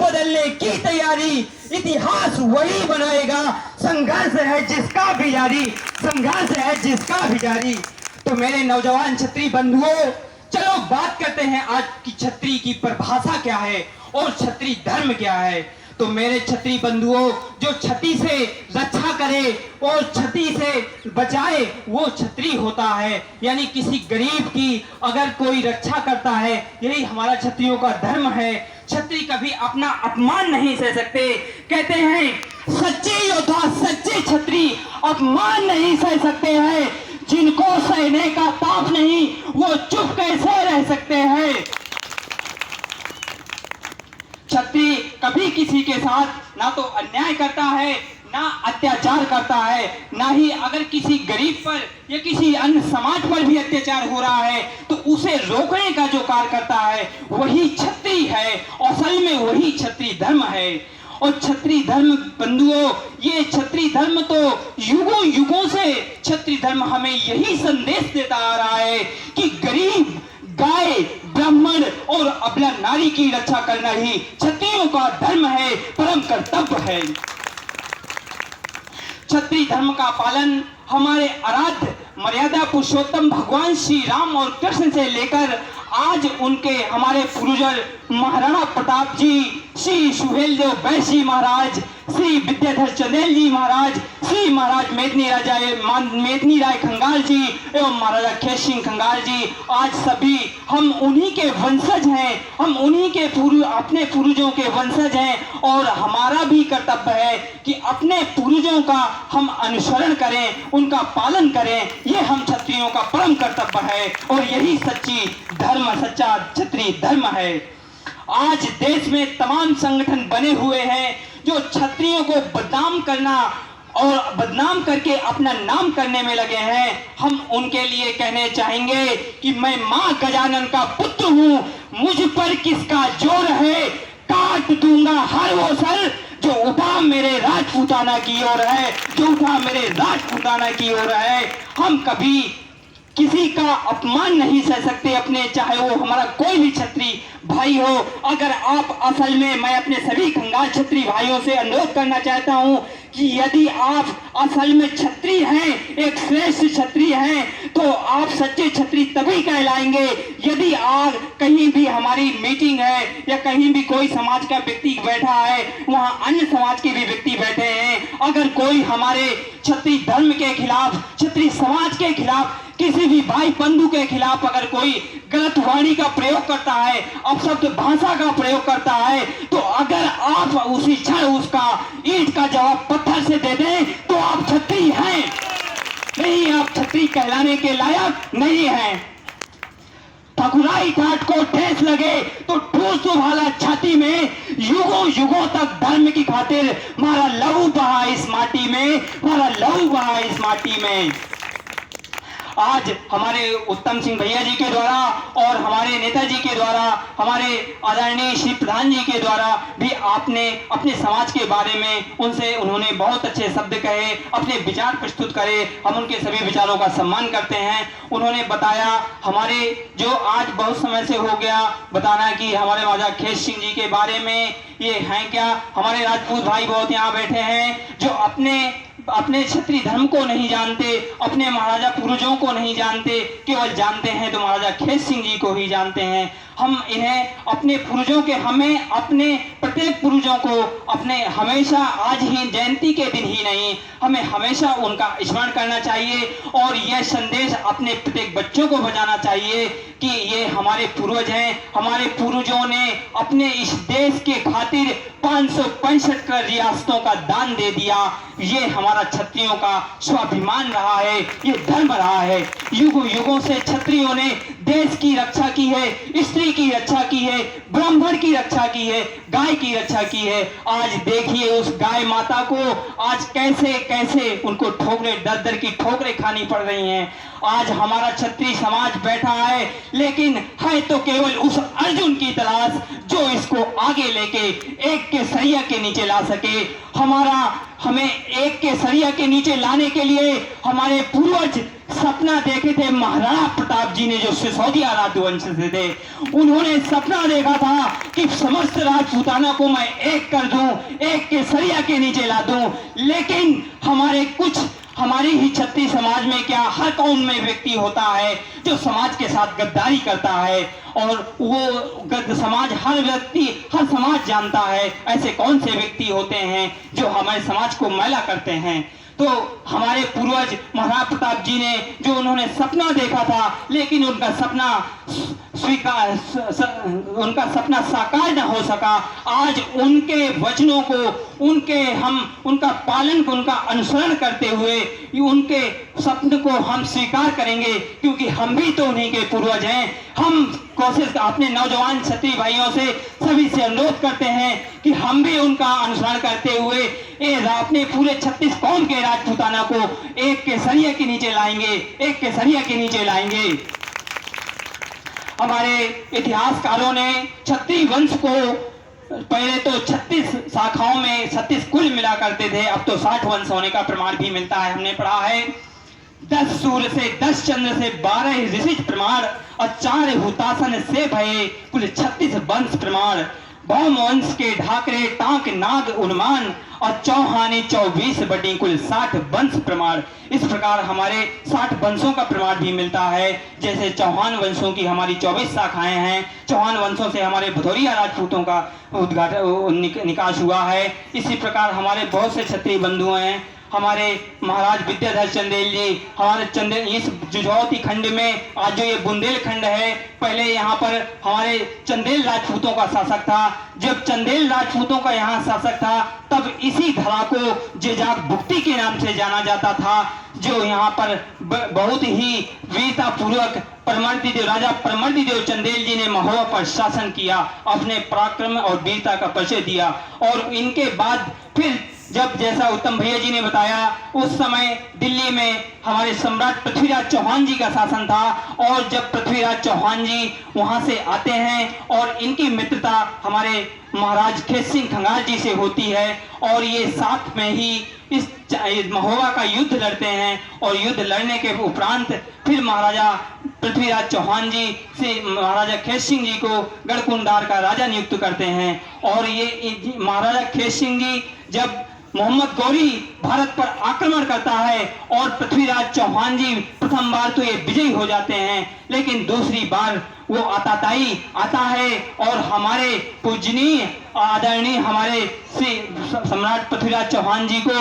बदलने की तैयारी, इतिहास वही बनाएगा। संघर्ष है जिसका भी जारी, संघर्ष है जिसका भी जारी। तो मेरे नौजवान छत्री बंधुओं, चलो बात करते हैं आज की छत्री की परिभाषा क्या है और छत्री धर्म क्या है। तो मेरे छत्री बंधुओं, जो छती से रक्षा करे और छती से बचाए वो छत्री होता है। यानी किसी गरीब की अगर कोई रक्षा करता है, यही हमारा छत्रियों का धर्म है। छत्री कभी अपना अपमान नहीं सह सकते। कहते हैं सच्चे योद्धा सच्चे छत्री अपमान नहीं सह सकते हैं। जिनको सहने का ताप नहीं वो चुप कैसे रह सकते हैं। छत्री कभी किसी के साथ ना तो अन्याय करता है ना अत्याचार करता है, ना ही अगर किसी गरीब पर या किसी अन्य समाज पर भी अत्याचार हो रहा है तो उसे रोकने का जो कार्य करता है वही छत्री है। असल में वही छत्री धर्म है। और छत्री धर्म बंधुओं, ये छत्री धर्म तो युगों युगों से छत्री धर्म हमें यही संदेश देता आ रहा है कि गरीब, गाय, ब्राह्मण और अबला नारी की रक्षा करना ही क्षत्रियों का धर्म है, परम कर्तव्य है। क्षत्रिय धर्म का पालन हमारे आराध्य मर्यादा पुरुषोत्तम भगवान श्री राम और कृष्ण से लेकर आज उनके हमारे पूर्वज महाराणा प्रताप जी, श्री सुहेलदेव बैसी महाराज, श्री विद्याधर चंदेल जी महाराज, श्री महाराज मेदिनी राय खंगाल जी एवं महाराजा खेत सिंह खंगाल जी, आज सभी हम उन्हीं के वंशज हैं। हम उन्हीं के अपने पूर्वजों के वंशज हैं और हमारा भी कर्तव्य है कि अपने पूर्वजों का हम अनुसरण करें, उनका पालन करें। ये हम क्षत्रियों का परम कर्तव्य है और यही सच्ची धर्म, सच्चा क्षत्रिय धर्म है। आज देश में तमाम संगठन बने हुए हैं जो क्षत्रियों को बदनाम करना और बदनाम करके अपना नाम करने में लगे हैं। हम उनके लिए कहने चाहेंगे कि मैं मां गजानन का पुत्र हूं, मुझ पर किसका जोर है, काट दूंगा हर वो सर जो उठा मेरे राजपूताना की ओर है, जो उठा मेरे राजपूताना की ओर है। हम कभी किसी का अपमान नहीं सह सकते अपने, चाहे वो हमारा कोई भी क्षत्रिय भाई हो। अगर आप असल में, मैं अपने सभी खंगाल क्षत्रिय भाइयों से अनुरोध करना चाहता हूं कि यदि आप असल में क्षत्रिय हैं, एक श्रेष्ठ क्षत्रिय हैं, तो आप सच्चे क्षत्रिय तभी कहलाएंगे यदि आप कहीं भी हमारी मीटिंग है या कहीं भी कोई समाज का व्यक्ति बैठा है, वहां अन्य समाज के भी व्यक्ति बैठे हैं, अगर कोई हमारे क्षत्रिय धर्म के खिलाफ, क्षत्रिय समाज के खिलाफ, किसी भी भाई बंधु के खिलाफ अगर कोई गलत वाणी का प्रयोग करता है, अपशब्द भाषा का प्रयोग करता है, तो अगर आप उसी क्षण उसका ईंट का जवाब पत्थर से दे दें तो आप क्षत्रिय हैं नहीं, आप क्षत्रिय कहलाने के लायक नहीं हैं। ठकुराई ठाट को ठेस लगे तो ठूस भाला छाती में, युगों युगों तक धर्म की खातिर मारा लहू बहा इस माटी में, मारा लहू बहा इस माटी में। आज हमारे उत्तम सिंह भैया जी के द्वारा और हमारे नेताजी के द्वारा, हमारे आदरणीय श्री प्रधान जी के द्वारा भी आपने अपने समाज के बारे में उन्होंने बहुत अच्छे शब्द कहे, अपने विचार प्रस्तुत करे। हम उनके सभी विचारों का सम्मान करते हैं। उन्होंने बताया हमारे जो आज बहुत समय से हो गया बताना कि हमारे महाराजा खेत सिंह जी के बारे में ये हैं क्या। हमारे राजपूत भाई बहुत यहाँ बैठे हैं जो अपने क्षत्रिय धर्म को नहीं जानते, अपने महाराजा पूर्वजों को नहीं जानते, केवल जानते हैं तो महाराजा खेत सिंह जी को ही जानते हैं। हम इन्हें अपने पूर्वजों के, हमें अपने प्रत्येक पूर्वजों को अपने हमेशा, आज ही जयंती के दिन ही नहीं, हमें हमेशा उनका स्मरण करना चाहिए और यह संदेश अपने प्रत्येक बच्चों को बजाना चाहिए कि ये हमारे पूर्वज हैं। हमारे पूर्वजों ने अपने इस देश के खातिर 565 रियासतों का दान दे दिया। ये हमारा क्षत्रियों का स्वाभिमान रहा है, ये धर्म रहा है। युगों युगों से क्षत्रियों ने देश की रक्षा की है, स्त्री की रक्षा की है, ब्राह्मण की रक्षा की है, गाय की रक्षा की है। आज देखिए उस गाय माता को आज कैसे कैसे उनको दर दर की ठोकरें खानी पड़ रही हैं। आज हमारा क्षत्रिय समाज बैठा है, लेकिन है तो केवल उस अर्जुन की तलाश जो इसको आगे लेके एक के सरिया के नीचे ला सके। हमें एक के सरिया के नीचे लाने के लिए हमारे पूर्वज सपना देखे थे महाराणा प्रताप जी ने, जो सिसोदिया राजवंश से थे। उन्होंने सपना देखा था कि समस्त राजपूताना को मैं एक कर दूं, एक के सरिया के नीचे ला दूं। लेकिन हमारी ही क्षत्रिय समाज में क्या हर कौम में व्यक्ति होता है जो समाज के साथ गद्दारी करता है, और वो समाज हर समाज जानता है ऐसे कौन से व्यक्ति होते हैं जो हमारे समाज को मैला करते हैं। तो हमारे पूर्वज महाराणा प्रताप जी ने जो उन्होंने सपना देखा था, लेकिन उनका सपना साकार न हो सका। आज उनके वचनों को उनका पालन, उनका अनुसरण करते हुए उनके सपने को हम स्वीकार करेंगे, क्योंकि हम भी तो उन्हीं के पूर्वज हैं। हम कोशिश अपने नौजवान क्षत्रिय भाइयों से सभी से अनुरोध करते हैं कि हम भी उनका अनुसरण करते हुए अपने पूरे 36 कौम के राजपूताना को एक के सरिया के नीचे लाएंगे। हमारे इतिहासकारों ने क्षत्रिय वंश को पहले तो 36 शाखाओं में 36 कुल मिला करते थे, अब तो 60 वंश होने का प्रमाण भी मिलता है। हमने पढ़ा है 10 सूर्य से 10 चंद्र से 12 ऋषिज प्रमाण और 4 हुतासन से भये कुल 36 वंश प्रमाण। भौम वंश के ढाकरे टांक नाग उन्मान और चौहानी 24 बटी कुल 60 वंश प्रमाण। इस प्रकार हमारे 60 वंशों का प्रमाण भी मिलता है। जैसे चौहान वंशों की हमारी 24 शाखाएं हैं, चौहान वंशों से हमारे भदौरिया राजपूतों का निकास हुआ है। इसी प्रकार हमारे बहुत से क्षत्रिय बंधु हैं। हमारे महाराज विद्याधर चंदेल जी, हमारे इस जुझौती खंड में आज जो ये बुंदेलखंड है, पहले यहाँ पर हमारे चंदेल राजपूतों का शासक था। जब चंदेल राजपूतों का यहाँ शासक था, तब इसी धरा को जेजाक भुक्ति के नाम से जाना जाता था, जो यहाँ पर बहुत ही वीरता पूर्वक राजा परमर्दी देव चंदेल जी ने महोबा पर शासन किया, अपने पराक्रम और वीरता का परिचय दिया। और इनके बाद फिर जब जैसा उत्तम भैया जी ने बताया, उस समय दिल्ली में हमारे सम्राट पृथ्वीराज चौहान जी का शासन था। और जब पृथ्वीराज चौहान जी वहां से आते हैं और इनकी मित्रता हमारे महाराज खेत सिंह खंगार जी से होती है, और ये साथ में ही इस महोबा का युद्ध लड़ते हैं। और युद्ध लड़ने के उपरांत फिर महाराजा पृथ्वीराज चौहान जी से महाराजा खेत सिंह जी को गढ़कुंडार का राजा नियुक्त करते हैं। और ये महाराजा खेत सिंह जी जब मोहम्मद गौरी भारत पर आक्रमण करता है और पृथ्वीराज चौहान जी प्रथम बार तो ये विजयी हो जाते हैं, लेकिन दूसरी बार वो आताताई आता है और हमारे पूजनीय आदरणीय हमारे सम्राट पृथ्वीराज चौहान जी को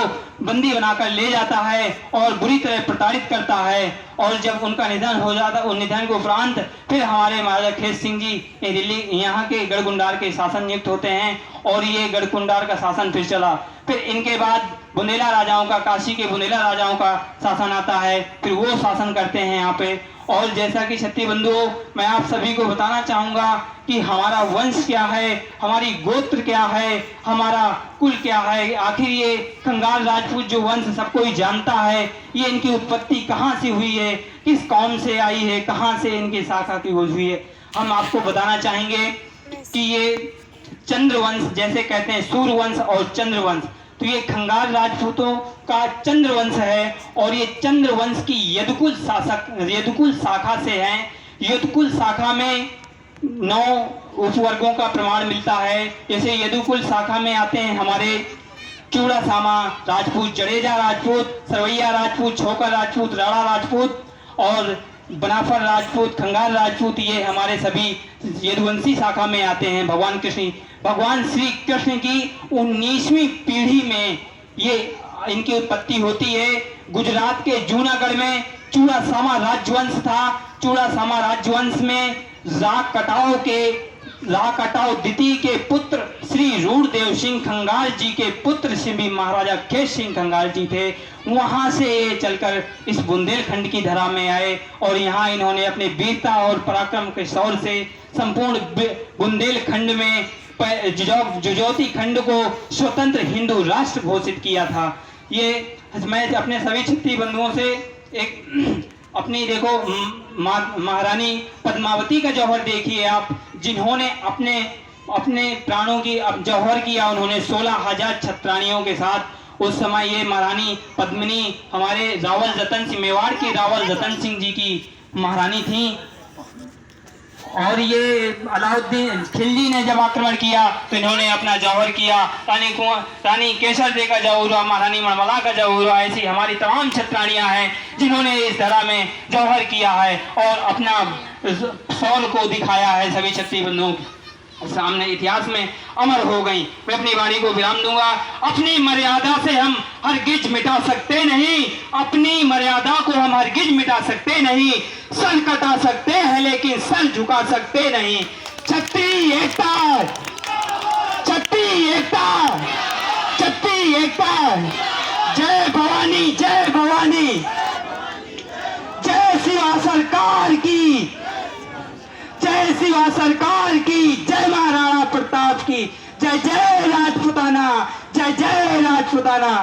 बंदी बनाकर ले जाता है और बुरी तरह प्रताड़ित करता है। और जब उनका निधन हो जाता, उन निधन के उपरांत फिर हमारे महाराजा खेत सिंह जी दिल्ली यहाँ के गढ़कुंडार के शासन नियुक्त होते हैं, और ये गढ़कुंडार का शासन फिर चला। फिर इनके बाद बुंदेला राजाओं का, काशी के बुंदेला राजाओं का शासन आता है, फिर वो शासन करते हैं यहाँ पे। और जैसा कि क्षत्रिय बंधुओं, मैं आप सभी को बताना चाहूंगा कि हमारा वंश क्या है, हमारी गोत्र क्या है, हमारा कुल क्या है। आखिर ये खंगाल राजपूत जो वंश सबको ही जानता है, ये इनकी उत्पत्ति कहाँ से हुई है, किस कौम से आई है, कहाँ से इनकी शाखा की खोज हुई है। हम आपको बताना चाहेंगे कि ये चंद्रवंश, जैसे कहते हैं सूर्यवंश और चंद्रवंश, तो ये खंगाल राजपूतों का चंद्रवंश है। और ये चंद्रवंश की यदुकुल शाखा से है। यदुकुल शाखा में 9 उपवर्गों का प्रमाण मिलता है। जैसे यदुकुल शाखा में आते हैं हमारे चूड़ासामा राजपूत, जडेजा राजपूत, सरवैया राजपूत, छोकर राजपूत, राणा राजपूत और बनाफर राजपूत, खंगाल राजपूत, ये हमारे सभी यदुवंशी शाखा में आते हैं। भगवान श्री कृष्ण की 19वीं पीढ़ी में ये इनकी उत्पत्ति होती है। गुजरात के जूनागढ़ में चूड़ासामा राजवंश था। चूड़ासामा राजवंश में रा कटाव द्वितीय के पुत्र श्री रूढ़देव सिंह खंगाल जी के पुत्र श्री महाराजा खेत सिंह खंगाल जी थे। वहां से ये चलकर इस बुंदेलखंड की धरा में आए और यहाँ इन्होंने अपने वीरता और पराक्रम के शौर्य से संपूर्ण बुंदेलखंड में जुझौती खंड को स्वतंत्र हिंदू राष्ट्र घोषित किया था। ये मैं अपने सभी क्षत्रिय बंधुओं से एक अपनी देखो महारानी पद्मावती का जौहर देखिए आप, जिन्होंने अपने प्राणों की जौहर किया। उन्होंने 16,000 छत्राणियों के साथ उस समय ये महारानी पद्मिनी हमारे रावल जतन सिंह, मेवाड़ के रावल जतन सिंह जी की महारानी थी। और ये अलाउद्दीन खिलजी ने जब आक्रमण किया तो इन्होंने अपना जौहर किया। रानी केसर दे का जौहर हुआ, महारानी मणमला का जौहर हुआ। ऐसी हमारी तमाम छत्राणियां हैं जिन्होंने इस धरा में जौहर किया है और अपना शौल को दिखाया है। सभी क्षत्रिय बंधुओं सामने इतिहास में अमर हो गई। मैं अपनी वाणी को विराम दूंगा। अपनी मर्यादा से हम हरगिज मिटा सकते नहीं, अपनी मर्यादा को हम हरगिज मिटा सकते नहीं। सर कटा सकते हैं लेकिन सर झुका सकते नहीं। क्षत्रिय एकता, क्षत्रिय एकता, क्षत्रिय एकता। जय भवानी, जय भवानी, जय शिवा सरकार की, जय शिवा सरकार की, जय महाराणा प्रताप की, जय जय राजपुताना, जय जय राजपुताना।